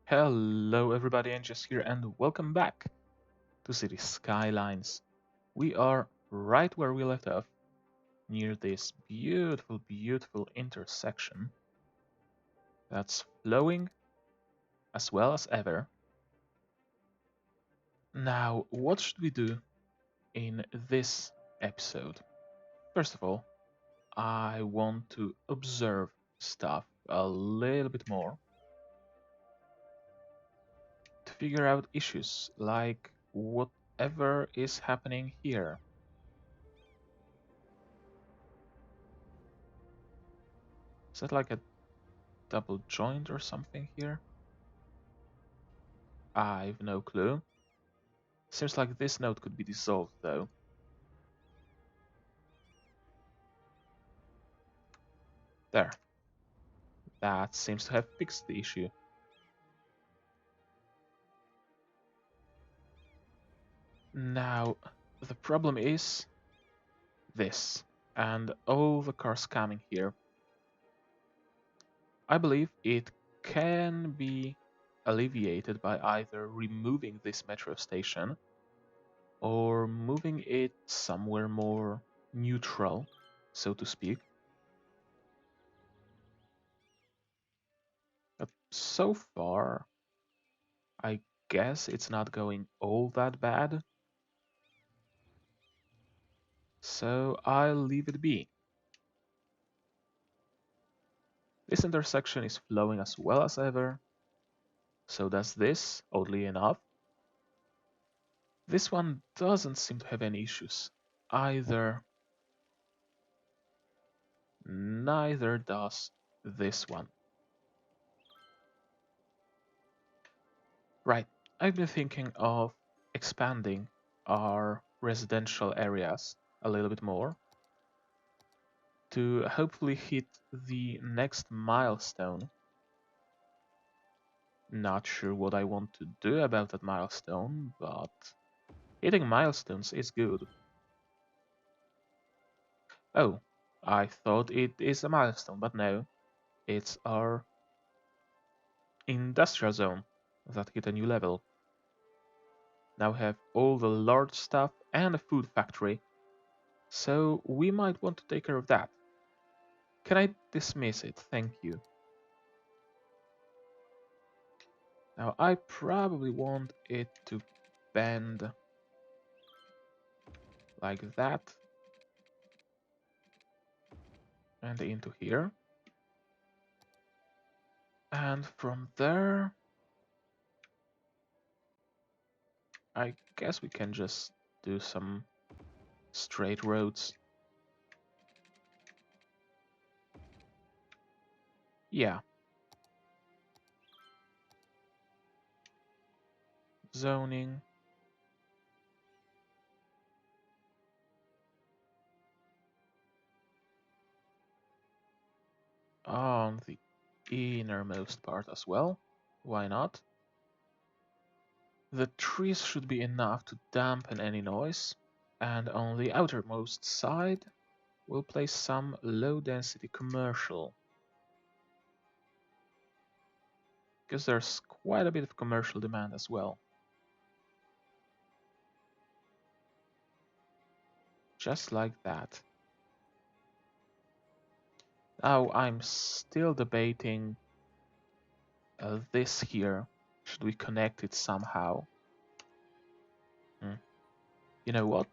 Hello everybody, Angus here and welcome back to City Skylines. We are right where we left off, near this beautiful intersection that's flowing as well as ever. Now, what should we do in this episode? First of all, I want to observe stuff a little bit more to figure out issues like whatever is happening here. Is that like a double joint or something here? I've no clue. Seems like this node could be dissolved though. There. That seems to have fixed the issue. Now, the problem is this, and all the cars coming here. I believe it can be alleviated by either removing this metro station or moving it somewhere more neutral, so to speak. But so far, I guess it's not going all that bad. So I'll leave it be. This intersection is flowing as well as ever. So does this, oddly enough. This one doesn't seem to have any issues either. Neither does this one. Right, I've been thinking of expanding our residential areas a little bit more to hopefully hit the next milestone. Not sure what I want to do about that milestone, but hitting milestones is good. Oh, I thought it is a milestone, but no, it's our industrial zone that hit a new level. Now we have all the large stuff and a food factory, so we might want to take care of that. Can I dismiss it? Thank you. Now I probably want it to bend like that and into here. And from there, I guess we can just do some straight roads. Yeah. Zoning. On the innermost part as well. Why not? The trees should be enough to dampen any noise, and on the outermost side we'll place some low-density commercial. Because there's quite a bit of commercial demand as well. Just like that. Now I'm still debating this here. Should we connect it somehow? You know what?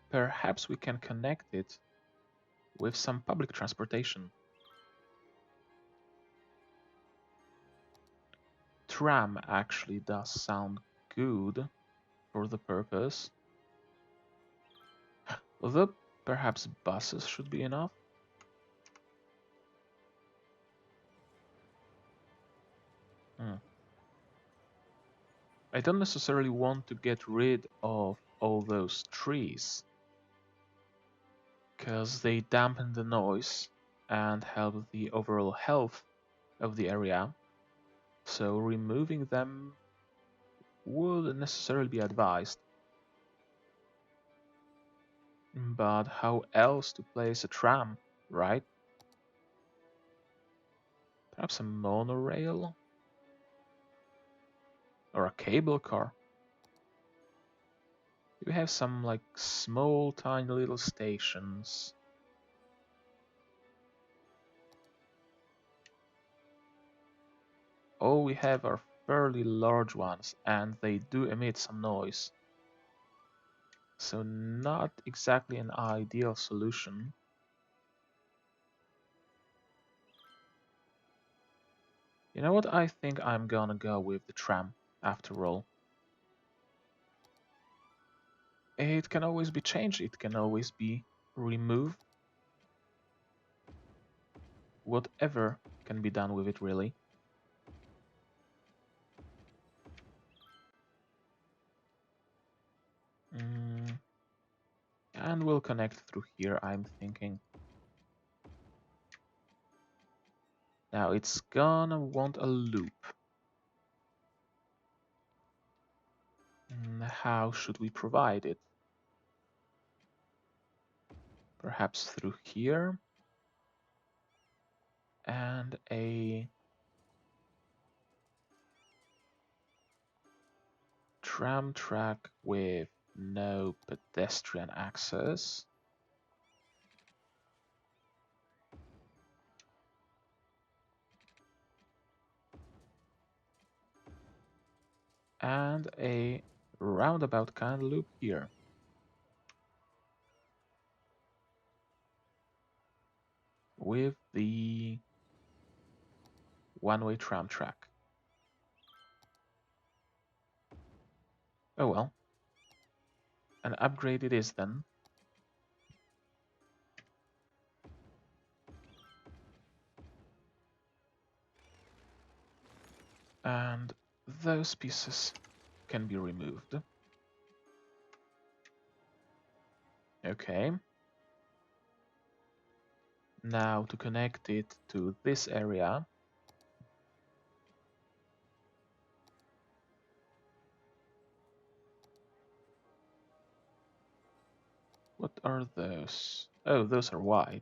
Perhaps we can connect it with some public transportation. Tram actually does sound good for the purpose. Although perhaps buses should be enough. I don't necessarily want to get rid of all those trees, because they dampen the noise and help the overall health of the area, so removing them would necessarily be advised. But how else to place a tram, right? Perhaps a monorail? Or a cable car. We have some like small tiny little stations. All we have are fairly large ones, and they do emit some noise. So not exactly an ideal solution. You know what? I think I'm gonna go with the tram after all. It can always be changed, it can always be removed. Whatever can be done with it, really. And we'll connect through here, I'm thinking. Now it's gonna want a loop. How should we provide it? Perhaps through here. And a tram track with no pedestrian access. And a roundabout kind of loop here. With the one-way tram track. Oh well. An upgrade it is then. And those pieces can be removed. Okay. Now to connect it to this area. What are those? Oh, those are wide.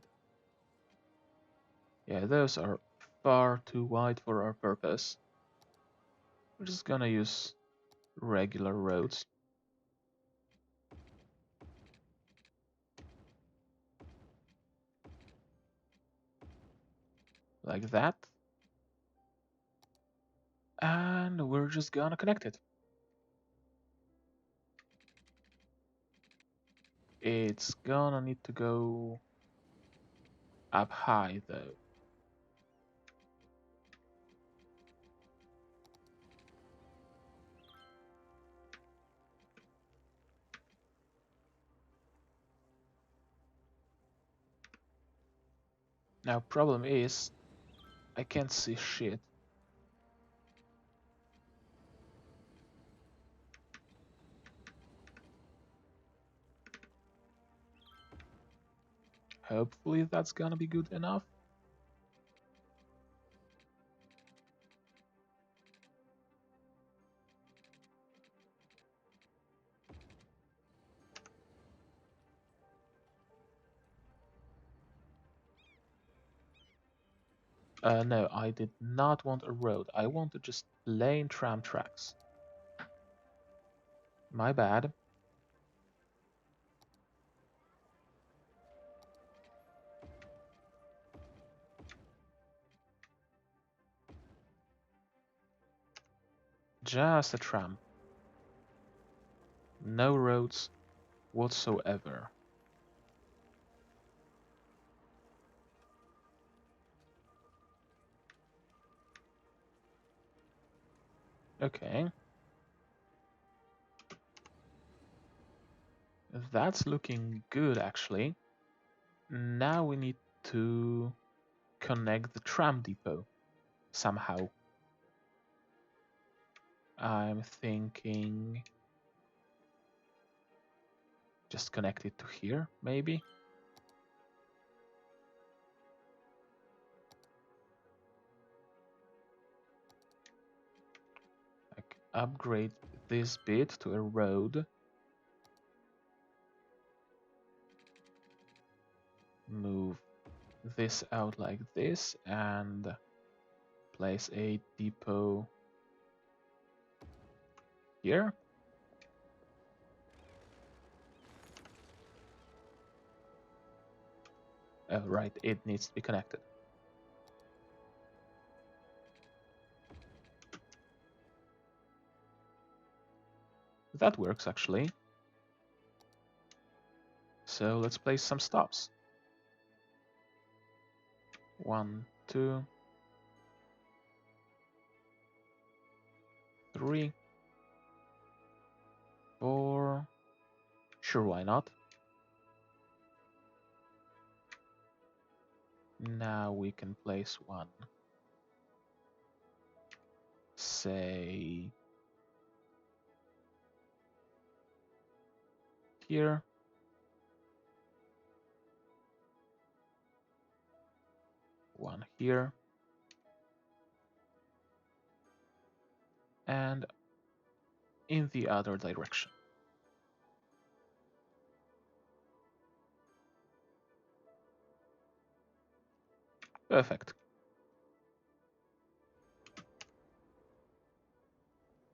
Yeah, those are far too wide for our purpose. We're just gonna use regular roads. Like that. And we're just gonna connect it. It's gonna need to go up high though. Now problem is I can't see shit. Hopefully that's gonna be good enough. No, I did not want a road. I wanted just plain tram tracks. My bad. Just a tram. No roads whatsoever. Okay. That's looking good, actually. Now we need to connect the tram depot somehow. I'm thinking just connect it to here, maybe? Like upgrade this bit to a road. Move this out like this and place a depot Here. Oh, right, it needs to be connected. That works, actually. So let's place some stops. 1, 2, 3, 4. Sure, why not? Now we can place one. Say here. One here. And in the other direction. Perfect.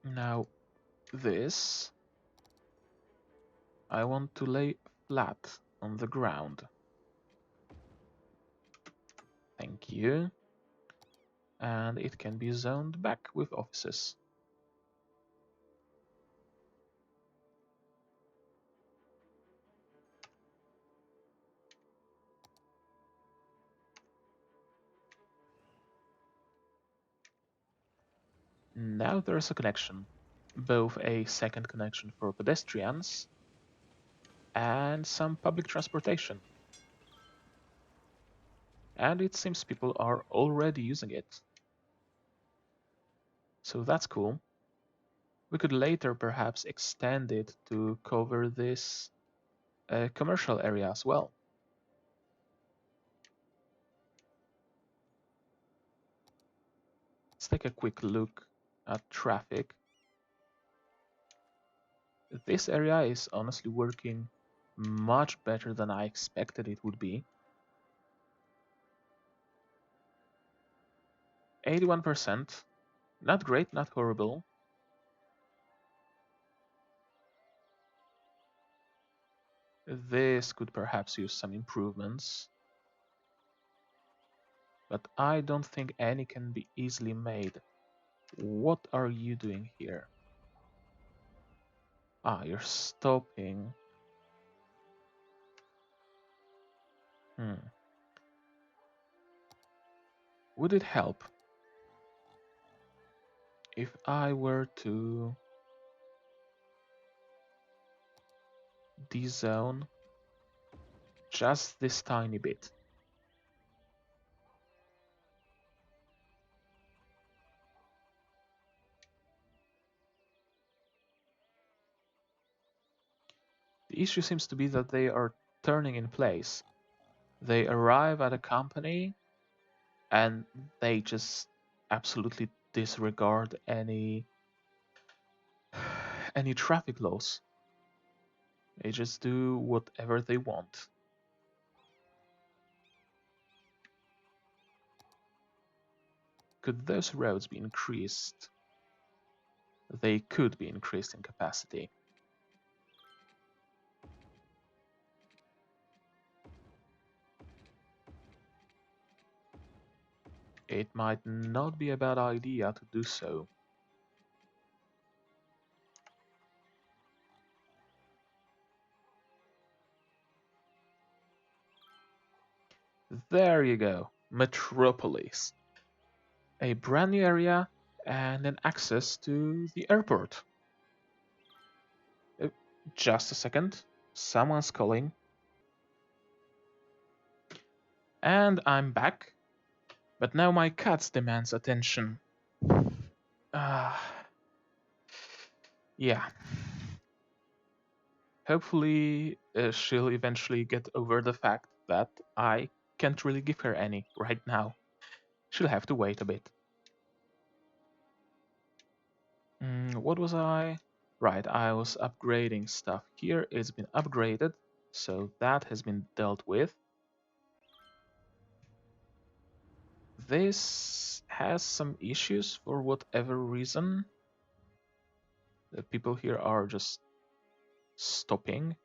Now this I want to lay flat on the ground. Thank you. And it can be zoned back with offices. Now there's a connection, both a second connection for pedestrians and some public transportation. And it seems people are already using it. So that's cool. We could later perhaps extend it to cover this commercial area as well. Let's take a quick look at traffic. This area is honestly working much better than I expected it would be. 81%, not great, not horrible. This could perhaps use some improvements, but I don't think any can be easily made. What are you doing here? Ah, you're stopping. Would it help if I were to dezone just this tiny bit? The issue seems to be that they are turning in place. They arrive at a company and they just absolutely disregard any traffic laws. They just do whatever they want. Could those roads be increased? They could be increased in capacity. It might not be a bad idea to do so. There you go, Metropolis. A brand new area and an access to the airport. Uh, just a second, someone's calling. And I'm back, but now my cat demands attention. Yeah. Hopefully, she'll eventually get over the fact that I can't really give her any right now. She'll have to wait a bit. What was I? Right, I was upgrading stuff. Here it's been upgraded, so that has been dealt with. This has some issues for whatever reason. The people here are just stopping.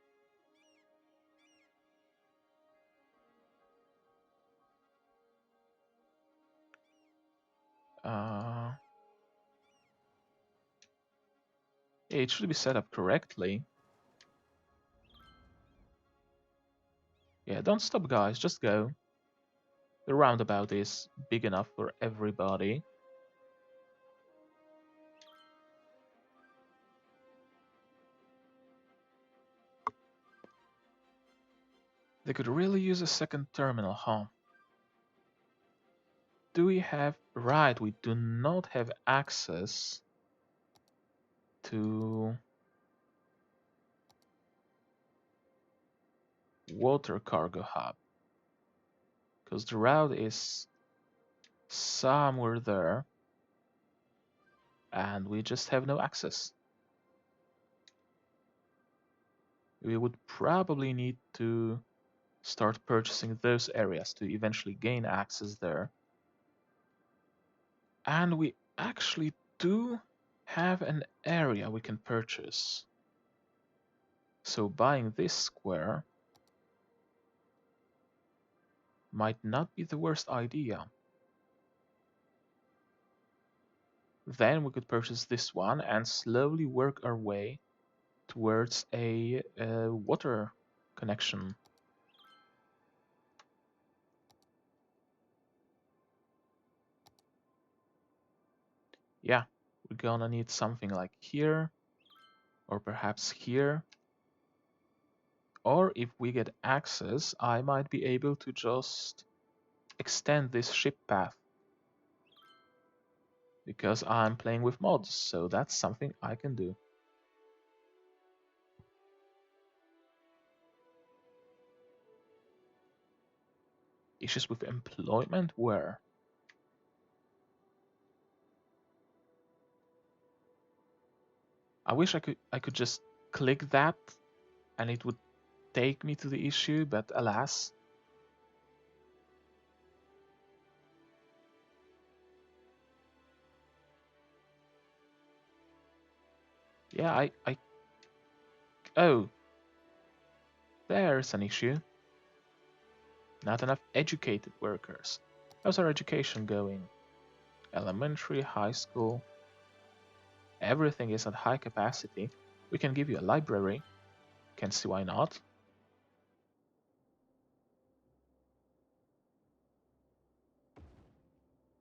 It should be set up correctly. Yeah, don't stop, guys, just go. The roundabout is big enough for everybody. They could really use a second terminal, huh? Do we have... Right, we do not have access to water cargo hub, because the route is somewhere there and we just have no access. We would probably need to start purchasing those areas to eventually gain access there. And we actually do have an area we can purchase. So buying this square might not be the worst idea. Then we could purchase this one and slowly work our way towards a water connection. Yeah, we're gonna need something like here, or perhaps here. Or if we get access, I might be able to just extend this ship path. Because I'm playing with mods, so that's something I can do. Issues with employment? Where? I wish I could just click that and it would take me to the issue, but alas. Yeah, I... Oh. There's an issue. Not enough educated workers. How's our education going? Elementary, high school. Everything is at high capacity. We can give you a library. Can't see why not.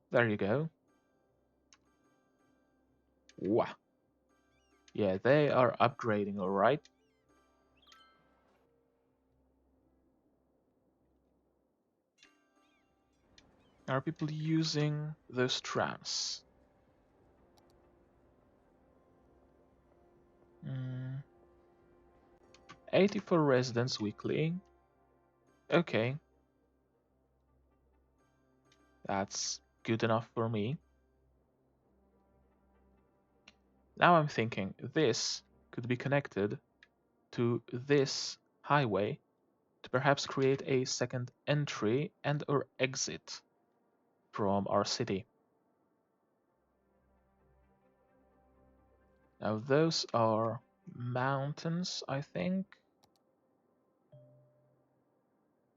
There you go. Wow. Yeah, they are upgrading, alright. Are people using those trams? 84 residents weekly. Okay. That's good enough for me. Now I'm thinking this could be connected to this highway to perhaps create a second entry and or exit from our city. Now those are mountains, I think.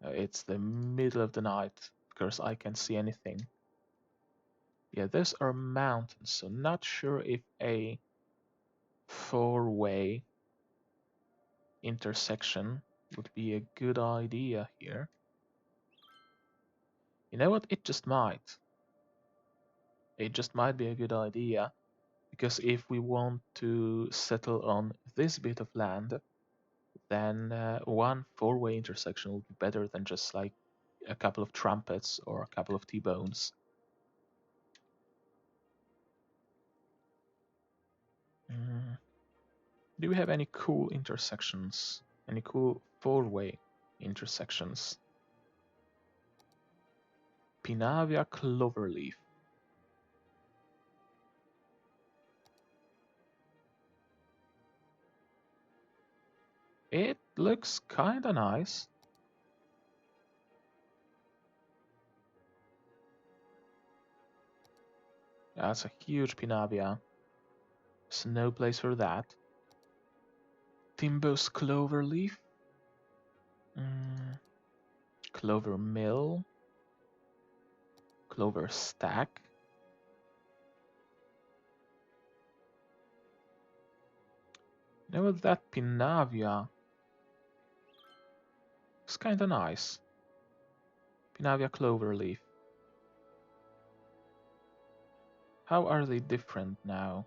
It's the middle of the night, of course I can't see anything. Yeah, those are mountains, so not sure if a four-way intersection would be a good idea here. You know what? It just might. It just might be a good idea, because if we want to settle on this bit of land, then one four-way intersection would be better than just like a couple of trumpets or a couple of T-bones. Do we have any cool intersections? Any cool four-way intersections? Pinavia Cloverleaf. It looks kinda nice. That's a huge Pinavia. There's no place for that. Timbo's Cloverleaf. Clover Mill. Clover Stack. You know what, that Pinavia is kinda nice. Pinavia Cloverleaf. How are they different now?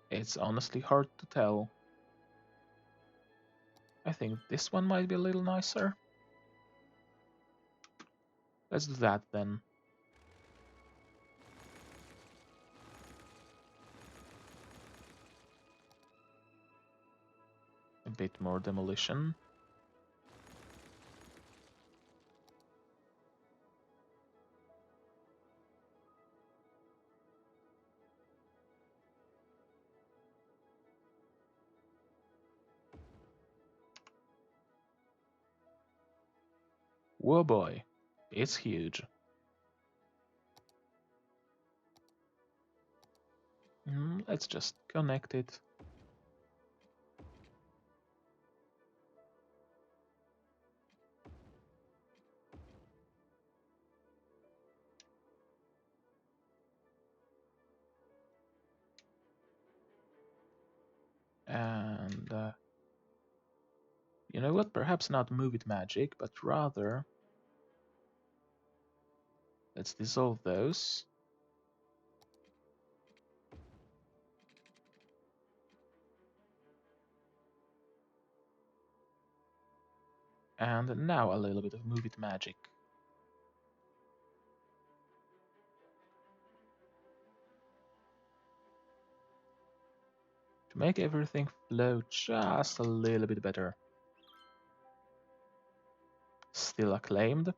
It's honestly hard to tell. I think this one might be a little nicer. Let's do that then. A bit more demolition. Whoa boy, it's huge. Let's just connect it. And you know what? Perhaps not move it magic, but rather let's dissolve those. And now a little bit of move it magic. To make everything flow just a little bit better. Still acclaimed.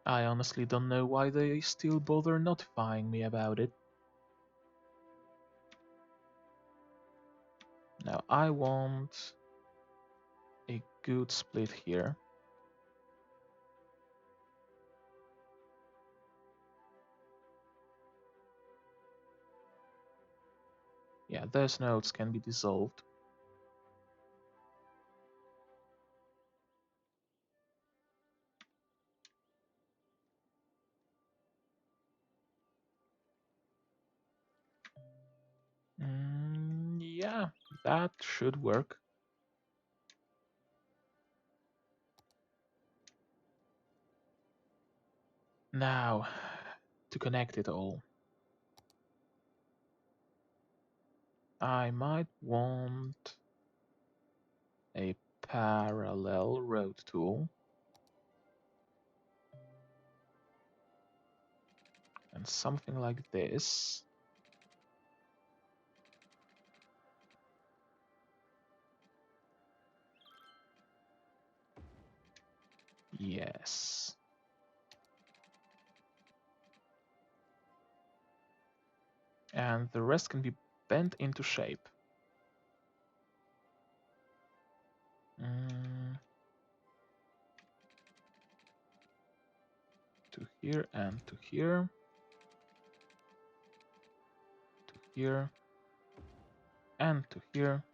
I honestly don't know why they still bother notifying me about it. Now I want a good split here. Yeah, those nodes can be dissolved. Yeah, that should work. Now, to connect it all, I might want a parallel road tool. And something like this. Yes. And the rest can be bent into shape. To here and to here. To here. And to here.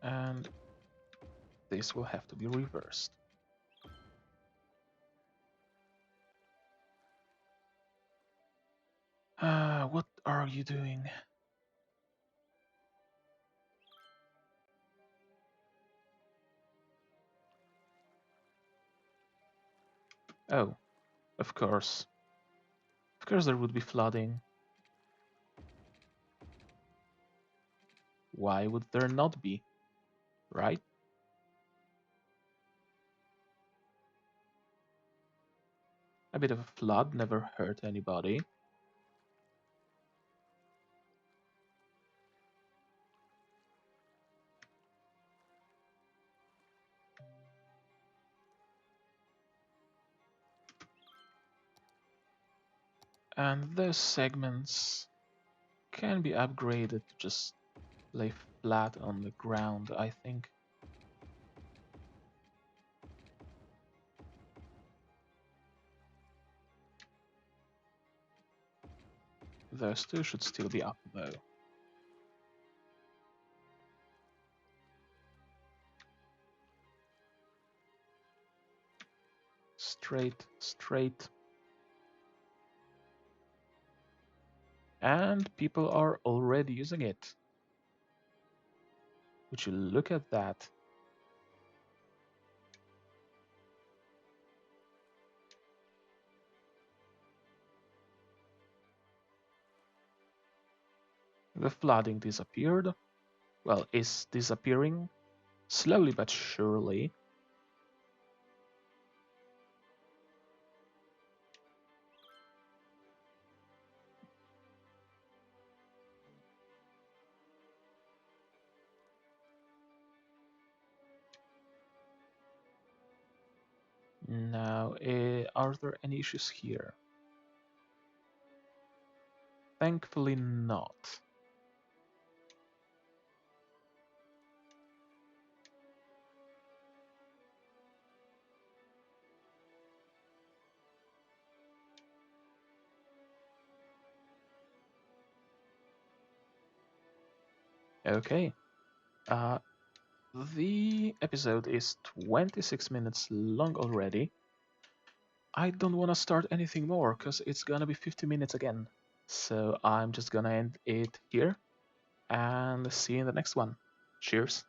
And this will have to be reversed. What are you doing? Oh, of course. Of course there would be flooding. Why would there not be? Right? A bit of a flood never hurt anybody. And those segments can be upgraded to just lay flat on the ground, I think. Those two should still be up though. Straight, straight. And people are already using it. Would you look at that? The flooding disappeared. Well, is disappearing slowly but surely. Now, are there any issues here? Thankfully not. Okay. Uh, the episode is 26 minutes long already. I don't want to start anything more because it's gonna be 50 minutes again. So I'm just gonna end it here and see you in the next one. Cheers.